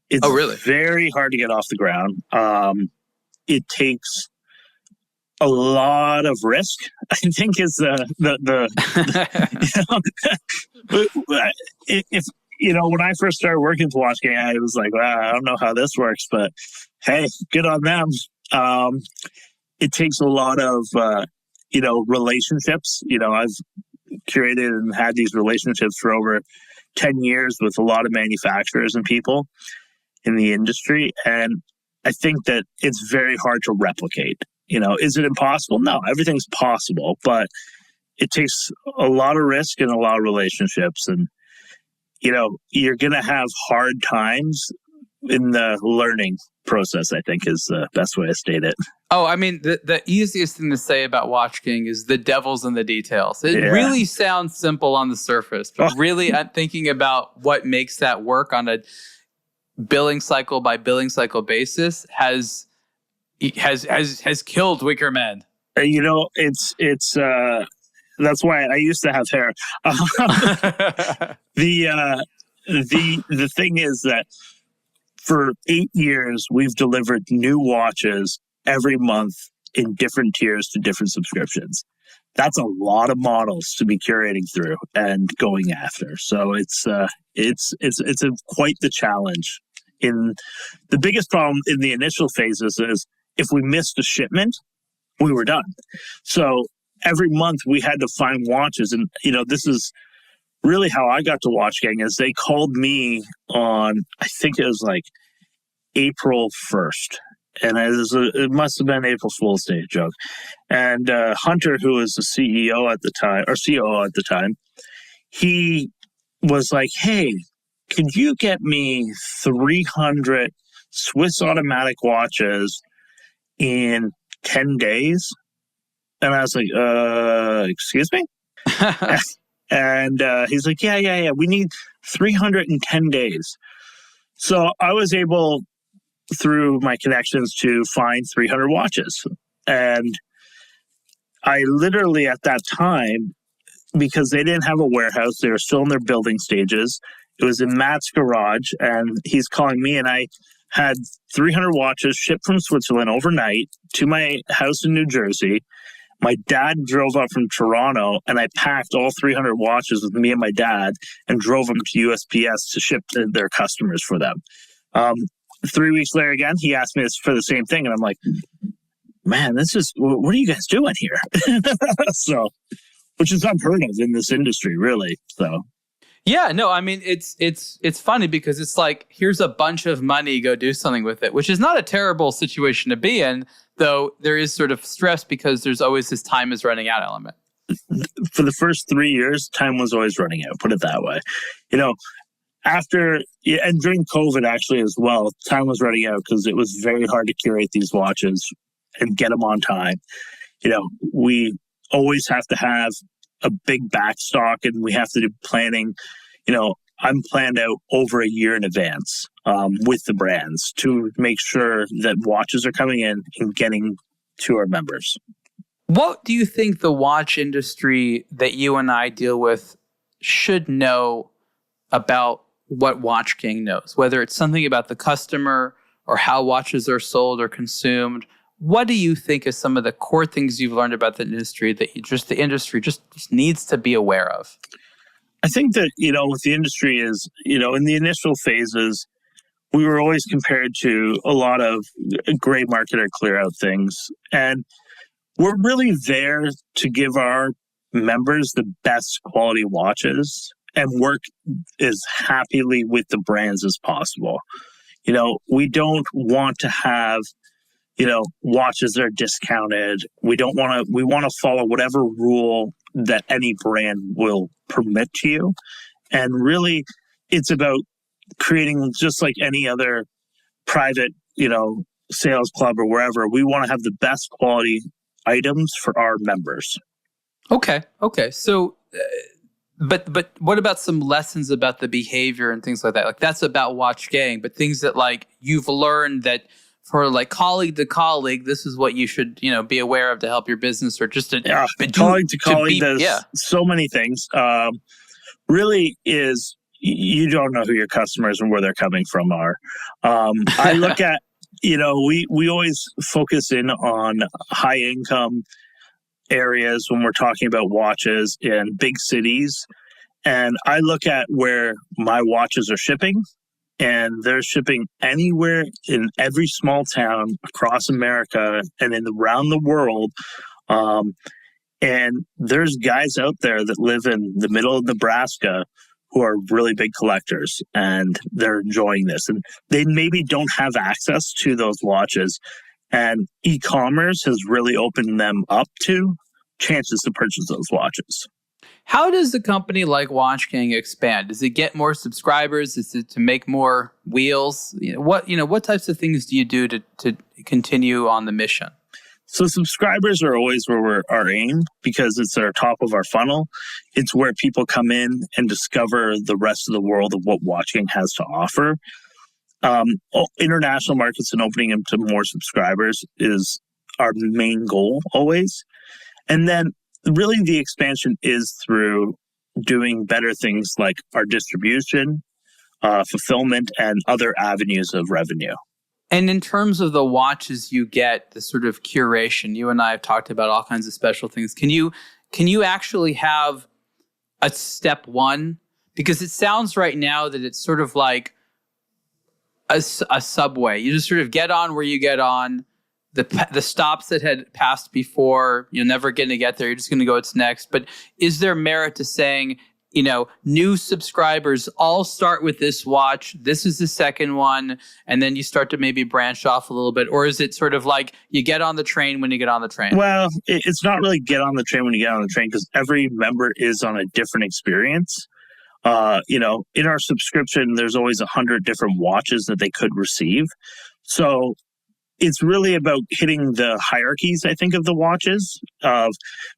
It's really? Very hard to get off the ground. It takes a lot of risk, I think, is the if when I first started working for Watch Gang, I was like, wow, I don't know how this works, but hey, good on them. It takes a lot of relationships. I've curated and had these relationships for over 10 years with a lot of manufacturers and people in the industry, and I think that it's very hard to replicate. Is it impossible? No, everything's possible, but it takes a lot of risk and a lot of relationships. And, you're going to have hard times in the learning process, I think, is the best way to state it. Oh, I mean, the easiest thing to say about Watch King is the devil's in the details. It really sounds simple on the surface, but really I'm thinking about what makes that work on a billing cycle by billing cycle basis has killed Wicker Men. It's that's why I used to have hair. The thing is that for 8 years we've delivered new watches every month in different tiers to different subscriptions. That's a lot of models to be curating through and going after. So it's quite the challenge. In the biggest problem in the initial phases is if we missed a shipment, we were done. So every month we had to find watches. And, this is really how I got to Watch Gang is they called me on, I think it was like April 1st. And it must have been April Fool's Day joke. And Hunter, who was the CEO at the time, or COO at the time, he was like, hey, could you get me 300 Swiss automatic watches in 10 days? And I was like, excuse me? And he's like, yeah. We need 310 days. So I was able, through my connections, to find 300 watches. And I literally at that time, because they didn't have a warehouse, they were still in their building stages. It was in Matt's garage, and he's calling me, and I had 300 watches shipped from Switzerland overnight to my house in New Jersey. My dad drove up from Toronto, and I packed all 300 watches with me and my dad and drove them to USPS to ship to their customers for them. 3 weeks later, again, he asked me for the same thing, and I'm like, man, what are you guys doing here? So, which is unheard of in this industry, really. So. Yeah, no, I mean, it's funny because it's like, here's a bunch of money, go do something with it, which is not a terrible situation to be in, though there is sort of stress because there's always this time is running out element. For the first 3 years, time was always running out, put it that way. After, and during COVID actually as well, time was running out because it was very hard to curate these watches and get them on time. We always have to have a big backstock, and we have to do planning. I'm planned out over a year in advance with the brands to make sure that watches are coming in and getting to our members. What do you think the watch industry that you and I deal with should know about what Watch King knows? Whether it's something about the customer or how watches are sold or consumed, what do you think is some of the core things you've learned about the industry that the industry just needs to be aware of? I think that, with the industry is, in the initial phases, we were always compared to a lot of gray market or clear out things. And we're really there to give our members the best quality watches and work as happily with the brands as possible. We don't want to have watches that are discounted. We want to follow whatever rule that any brand will permit to you. And really, it's about creating, just like any other private, sales club or wherever, we want to have the best quality items for our members. Okay. So, but what about some lessons about the behavior and things like that? Like, that's about Watch Gang, but things that like you've learned that for like colleague to colleague, this is what you should, be aware of to help your business, or just colleague to colleague. There's so many things. Really is, you don't know who your customers and where they're coming from are. I look at, we always focus in on high income areas when we're talking about watches in big cities. And I look at where my watches are shipping, and they're shipping anywhere in every small town across America and around the world. And there's guys out there that live in the middle of Nebraska who are really big collectors, and they're enjoying this. And they maybe don't have access to those watches. And e-commerce has really opened them up to chances to purchase those watches. How does a company like Watch King expand? Does it get more subscribers? Is it to make more wheels? What types of things do you do to continue on the mission? So subscribers are always where our aim, because it's our top of our funnel. It's where people come in and discover the rest of the world of what Watch King has to offer. International markets and opening them to more subscribers is our main goal always. And then really the expansion is through doing better things like our distribution, fulfillment, and other avenues of revenue. And in terms of the watches you get, the sort of curation, you and I have talked about all kinds of special things. Can you actually have a step one? Because it sounds right now that it's sort of like a subway. You just sort of get on where you get on. The stops that had passed before, you're never going to get there. You're just going to go, it's next. But is there merit to saying, new subscribers all start with this watch, this is the second one, and then you start to maybe branch off a little bit? Or is it sort of like you get on the train when you get on the train? Well, it's not really get on the train when you get on the train, because every member is on a different experience. In our subscription, there's always 100 different watches that they could receive. So it's really about hitting the hierarchies, I think, of the watches, of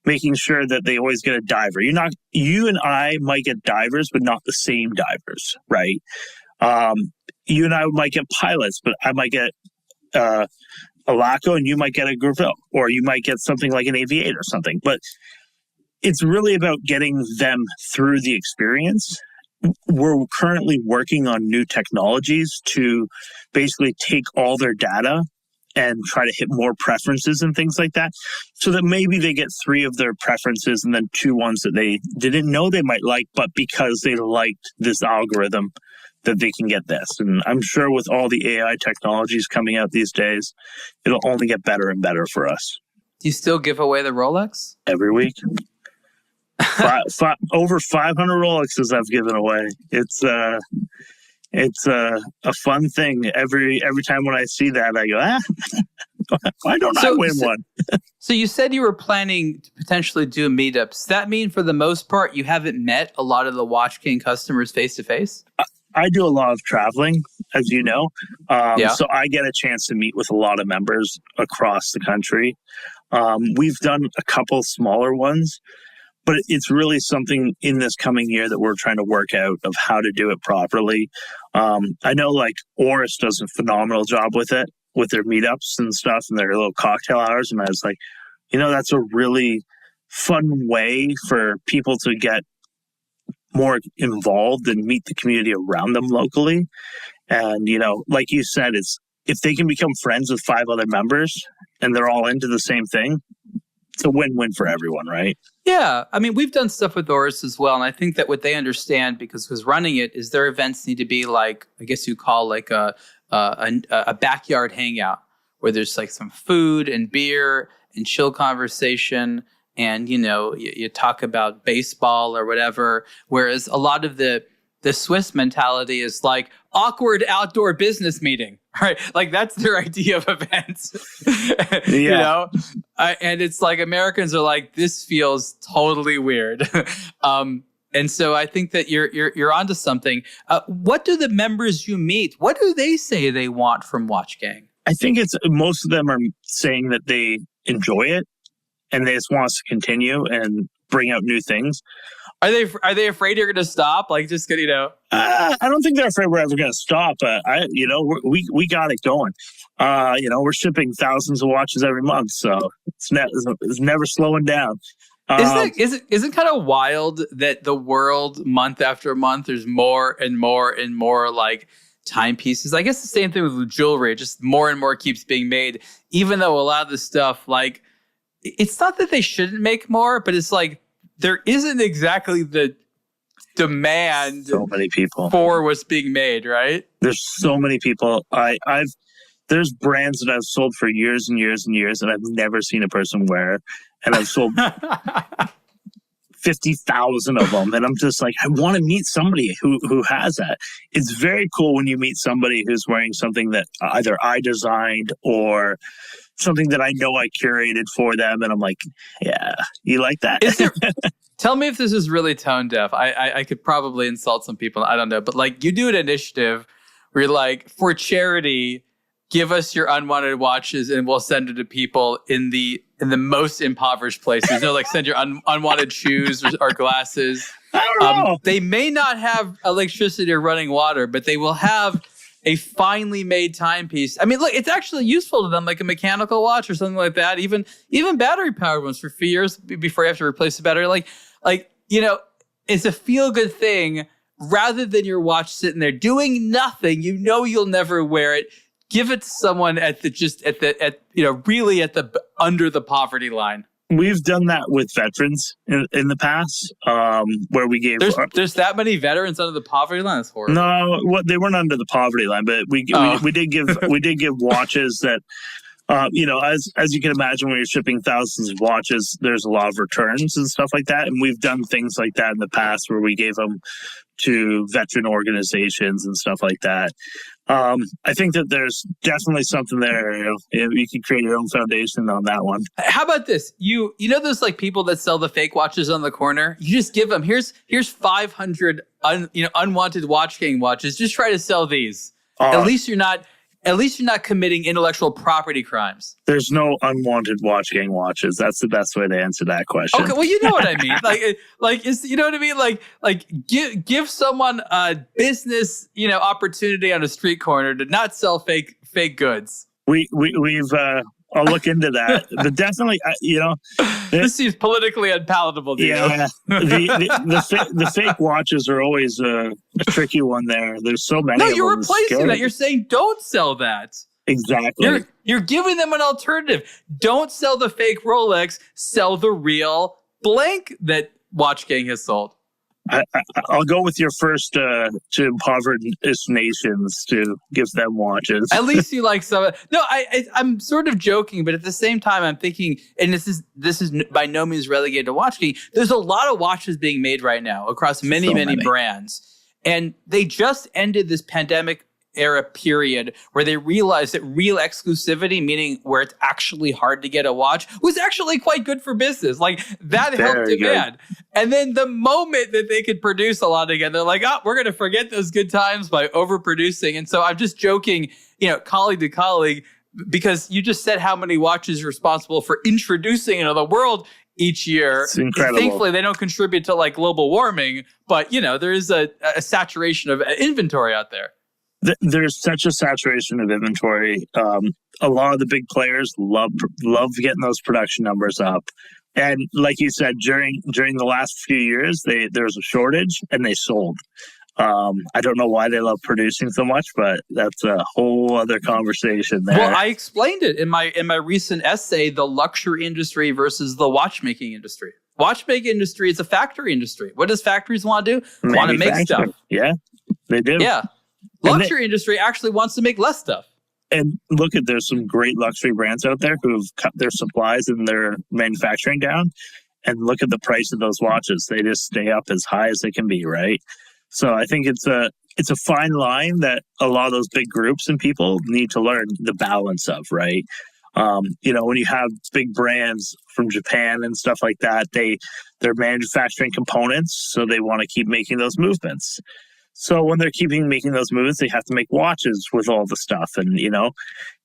making sure that they always get a diver. You and I might get divers, but not the same divers, right? You and I might get pilots, but I might get a Laco and you might get a Greville, or you might get something like an Aviator or something. But it's really about getting them through the experience. We're currently working on new technologies to basically take all their data and try to hit more preferences and things like that, so that maybe they get 3 of their preferences and then 2 ones that they didn't know they might like, but because they liked this algorithm, that they can get this. And I'm sure with all the AI technologies coming out these days, it'll only get better and better for us. Do you still give away the Rolex? Every week. Over 500 Rolexes I've given away. It's a fun thing. Every time when I see that, I go, why don't I win one? So you said you were planning to potentially do meetups. Does that mean for the most part you haven't met a lot of the Watch King customers face to face? I do a lot of traveling, as you know. So I get a chance to meet with a lot of members across the country. We've done a couple smaller ones, but it's really something in this coming year that we're trying to work out of how to do it properly. I know like Oris does a phenomenal job with it, with their meetups and stuff and their little cocktail hours. And I was like, that's a really fun way for people to get more involved and meet the community around them locally. And, like you said, if they can become friends with 5 other members and they're all into the same thing, it's a win-win for everyone, right? Yeah. I mean, we've done stuff with Oris as well. And I think that what they understand, because who's running it, is their events need to be like, I guess you call like a backyard hangout, where there's like some food and beer and chill conversation. And, you talk about baseball or whatever. Whereas a lot of the Swiss mentality is like awkward outdoor business meeting, right? Like that's their idea of events, and it's like Americans are like, this feels totally weird. And so I think that you're onto something. What do the members you meet, what do they say they want from Watch Gang? I think most of them are saying that they enjoy it and they just want us to continue and bring out new things. Are they afraid you're going to stop? Like, just I don't think they're afraid we're ever going to stop. We got it going. We're shipping thousands of watches every month, so it's never slowing down. Isn't it kind of wild that the world, month after month, there's more and more and more like timepieces. I guess the same thing with jewelry. It just more and more keeps being made, even though a lot of the stuff, like, it's not that they shouldn't make more, but it's like there isn't exactly the demand so many people for what's being made, right? There's so many people. There's brands that I've sold for years and years and years and I've never seen a person wear, and I've sold 50,000 of them, and I'm just like, I want to meet somebody who has that. It's very cool when you meet somebody who's wearing something that either I designed or something that I know I curated for them, and I'm like, yeah, you like that? Tell me if this is really tone deaf. I could probably insult some people. I don't know, but like, you do an initiative where you're like, for charity, give us your unwanted watches and we'll send it to people in the most impoverished places. Like send your unwanted shoes or glasses. I don't know. They may not have electricity or running water, but they will have a finely made timepiece. I mean, look, it's actually useful to them, like a mechanical watch or something like that. Even battery powered ones for a few years before you have to replace the battery. Like, it's a feel good thing rather than your watch sitting there doing nothing. You'll never wear it. Give it to someone really under the poverty line. We've done that with veterans in the past, where we gave. There's that many veterans under the poverty line. That's horrible. No, they weren't under the poverty line, but we did give watches that, as you can imagine, when you're shipping thousands of watches, there's a lot of returns and stuff like that, and we've done things like that in the past where we gave them to veteran organizations and stuff like that. I think that there's definitely something there. You can create your own foundation on that one. How about this? You know those like people that sell the fake watches on the corner? You just give them, here's 500 unwanted Watch King watches. Just try to sell these. At least you're not committing intellectual property crimes. There's no unwanted Watch Gang watches. That's the best way to answer that question. Okay, well, you know what I mean. You know what I mean? Like give someone a business, opportunity on a street corner to not sell fake goods. We've I'll look into that. But definitely, this seems politically unpalatable to you. Yeah, the fake watches are always a tricky one. There's so many. No, you're replacing that. You're saying don't sell that. Exactly. You're giving them an alternative. Don't sell the fake Rolex. Sell the real blank that Watch Gang has sold. I'll go with your first to impoverished nations to give them watches. At least you like some. No, I'm sort of joking, but at the same time, I'm thinking, and this is by no means relegated to Watch King. There's a lot of watches being made right now across many brands, and they just ended this pandemic era period where they realized that real exclusivity, meaning where it's actually hard to get a watch, was actually quite good for business. Like that helped demand. And then the moment that they could produce a lot again, they're like, we're going to forget those good times by overproducing. And so I'm just joking, colleague to colleague, because you just said how many watches are responsible for introducing into the world each year. It's incredible. Thankfully, they don't contribute to like global warming, but there is a saturation of inventory out there. There's such a saturation of inventory. A lot of the big players love getting those production numbers up. And like you said, during the last few years, there was a shortage and they sold. I don't know why they love producing so much, but that's a whole other conversation there. Well, I explained it in my recent essay, The Luxury Industry versus the Watchmaking Industry. Watchmaking industry is a factory industry. What does factories want to do? Want to make stuff. Yeah, they do. Yeah. Luxury industry actually wants to make less stuff. And there's some great luxury brands out there who've cut their supplies and their manufacturing down. And look at the price of those watches. They just stay up as high as they can be, right? So I think it's a fine line that a lot of those big groups and people need to learn the balance of, right? When you have big brands from Japan and stuff like that, they're manufacturing components, so they want to keep making those movements. So when they're keeping making those movements, they have to make watches with all the stuff, and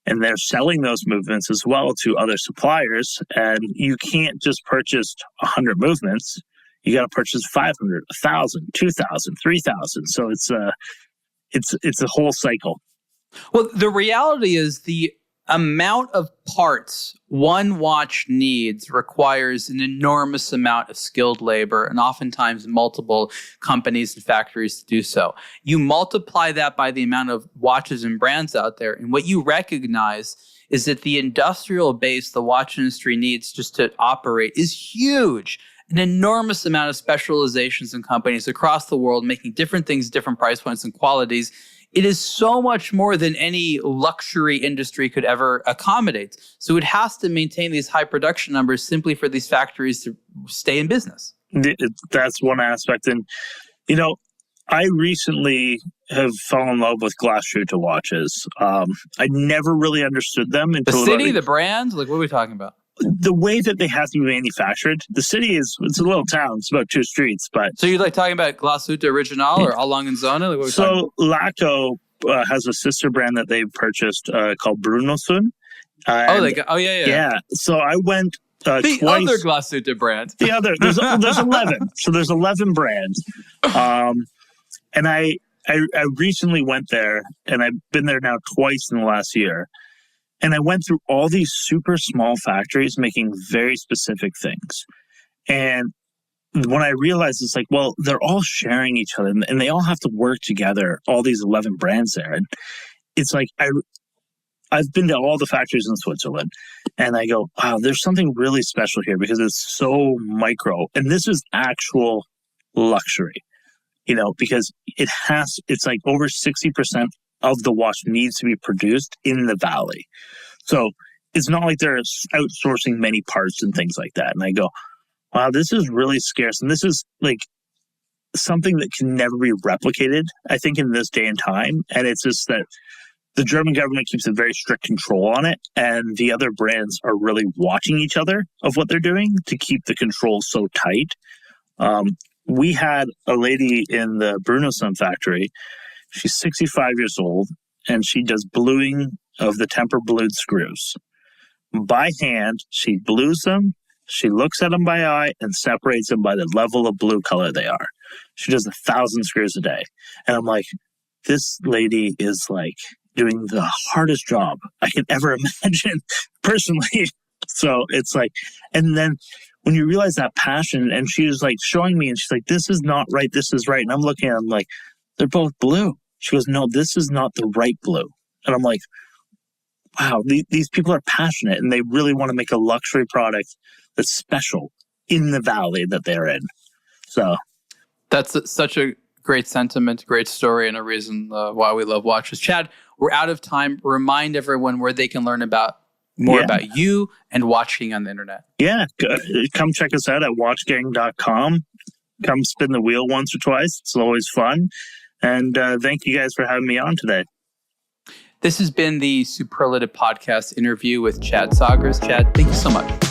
and they're selling those movements as well to other suppliers. And you can't just purchase 100 movements; you got to purchase 500, 1,000, 2,000, 3,000. So it's a whole cycle. Well, the reality is the amount of parts one watch needs requires an enormous amount of skilled labor and oftentimes multiple companies and factories to do so. You multiply that by the amount of watches and brands out there, and what you recognize is that the industrial base the watch industry needs just to operate is huge. An enormous amount of specializations and companies across the world making different things, different price points and qualities. It is so much more than any luxury industry could ever accommodate. So it has to maintain these high production numbers simply for these factories to stay in business. That's one aspect. And, you know, I recently have fallen in love with Glasuta watches. I never really understood them until the city, the brand. Like, what are we talking about? The way that they have to be manufactured. The city it's a little town. It's about 2 streets. But so you're like talking about Glasuta Original or Allongenzona? Like, so Laco has a sister brand that they purchased called Brunelson. Yeah. So I went the twice. Other Glasuta brand. The other there's 11. So there's 11 brands. And I recently went there, and I've been there now twice in the last year. And I went through all these super small factories making very specific things. And when I realized, it's like, well, they're all sharing each other and they all have to work together, all these 11 brands there. And it's like, I've been to all the factories in Switzerland, and I go, wow, there's something really special here because it's so micro. And this is actual luxury, you know, because it's like over 60% of the watch needs to be produced in the valley. So it's not like they're outsourcing many parts and things like that. And I go, wow, this is really scarce. And this is like something that can never be replicated, I think, in this day and time. And it's just that the German government keeps a very strict control on it. And the other brands are really watching each other of what they're doing to keep the control so tight. We had a lady in the Brunelson factory. She's 65 years old, and she does bluing of the temper blued screws. By hand, she blues them, she looks at them by eye, and separates them by the level of blue color they are. She does 1,000 screws a day. And I'm like, this lady is like doing the hardest job I could ever imagine personally. So it's like, and then when you realize that passion, and she was like showing me, and she's like, this is not right, this is right. And I'm looking at them like, they're both blue. She goes, no, this is not the right blue. And I'm like, wow, these people are passionate, and they really want to make a luxury product that's special in the valley that they're in. So that's such a great sentiment, great story, and a reason why we love watches. Chad, we're out of time. Remind everyone where they can learn more about you and Watch King on the internet. Yeah, come check us out at watchgang.com. Come spin the wheel once or twice. It's always fun. And thank you guys for having me on today. This has been the Superlative Podcast interview with Chad Tsagris. Chad, thank you so much.